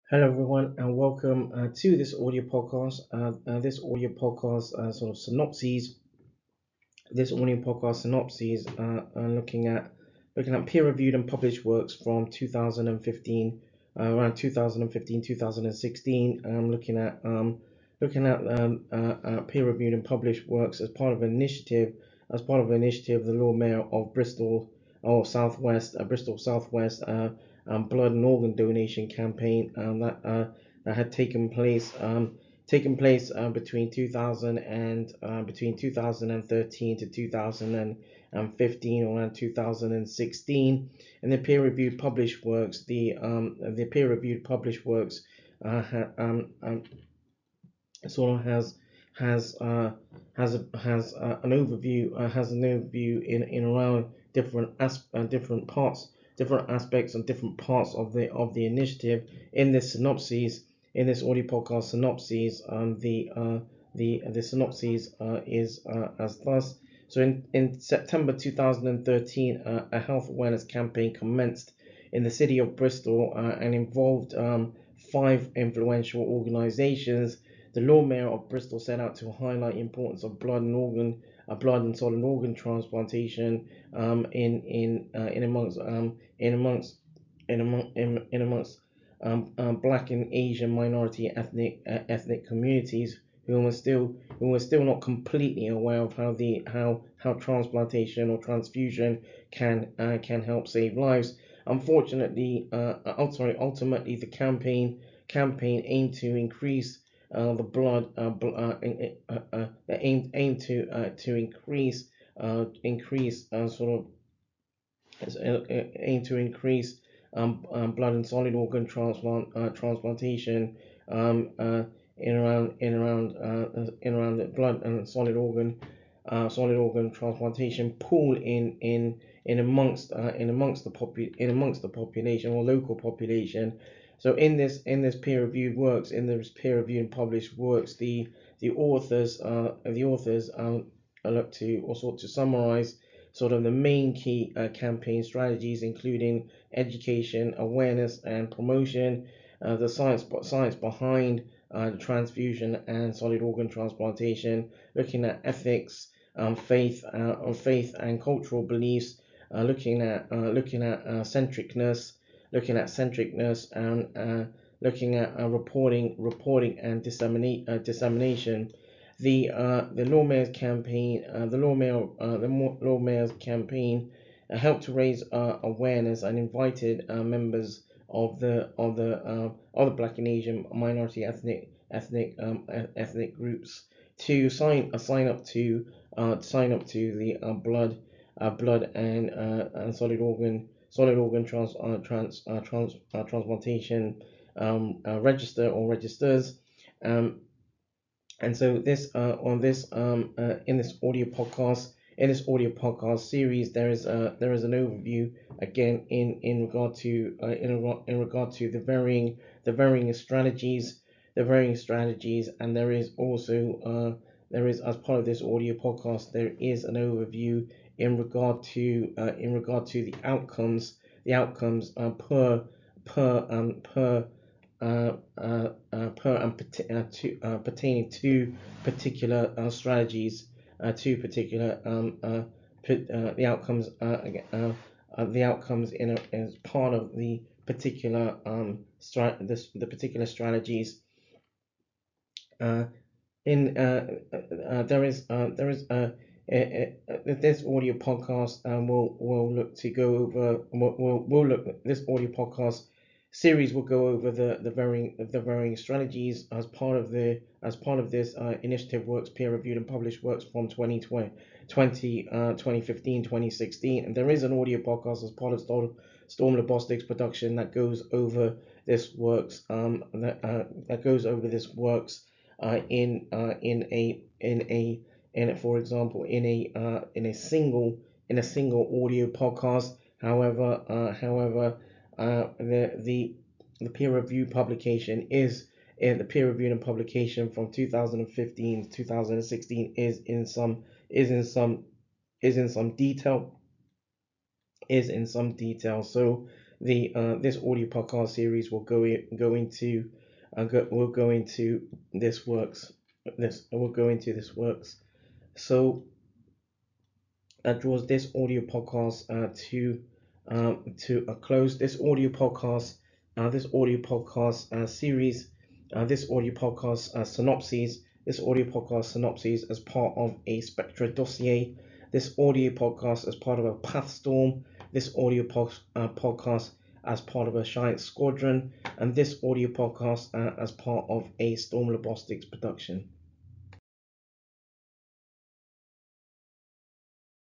Hello, everyone, and welcome to this audio podcast. This audio podcast sort of synopses. This audio podcast synopses looking at peer-reviewed and published works from 2015, around 2015, 2016. Looking at peer-reviewed and published works as part of an initiative, the Lord Mayor of Bristol or Southwest, Bristol Southwest. Blood and organ donation campaign that had taken place between 2013 to 2015 or around 2016. And the peer-reviewed published works the peer-reviewed published works sort of has an overview in around different aspects and different parts of the initiative. In this audio podcast synopses, the synopses is as thus. So in September 2013, a health awareness campaign commenced in the city of Bristol and involved five influential organisations. The Lord Mayor of Bristol set out to highlight the importance of blood and solid organ transplantation in amongst Black and Asian minority ethnic communities who are still not completely aware of how transplantation or transfusion can help save lives. Ultimately, the campaign aimed to increase the blood aim to increase sort of aim to increase blood and solid organ transplantation in around the blood and solid organ transplantation pool in amongst the population or local population. So in this peer-reviewed and published works, the authors look to also to summarize sort of the main key campaign strategies, including education, awareness, and promotion, the science behind transfusion and solid organ transplantation, looking at ethics, faith and cultural beliefs, looking at centricness, and looking at reporting and dissemination. The Law Mayor's campaign helped to raise awareness and invited members of the Black and Asian minority ethnic groups to sign up to the blood and solid organ transplantation register or registers. Um, and so this on this in this audio podcast series, there is an overview again in regard to the varying strategies, and there is, as part of this audio podcast, there is an overview in regard to the outcomes pertaining to particular strategies, to particular the outcomes as part of the particular the particular strategies. Uh, in there is This audio podcast will look to go over will look this audio podcast series will go over the varying strategies as part of this initiative works, peer reviewed and published works from 2015, 2016. And there is an audio podcast as part of Storm Lobostics production that goes over this works that goes over this works for example, in a single audio podcast. However, the peer review publication is the peer review and publication from 2015 to 2016 is in some detail. So this audio podcast series will go into this works. So that draws this audio podcast to a close. This audio podcast series, this audio podcast synopses, this audio podcast synopses as part of a Spectra dossier. This audio podcast as part of a SZtorm. This audio podcast as part of a Giant Squadron, and this audio podcast as part of a Storm Robotics production.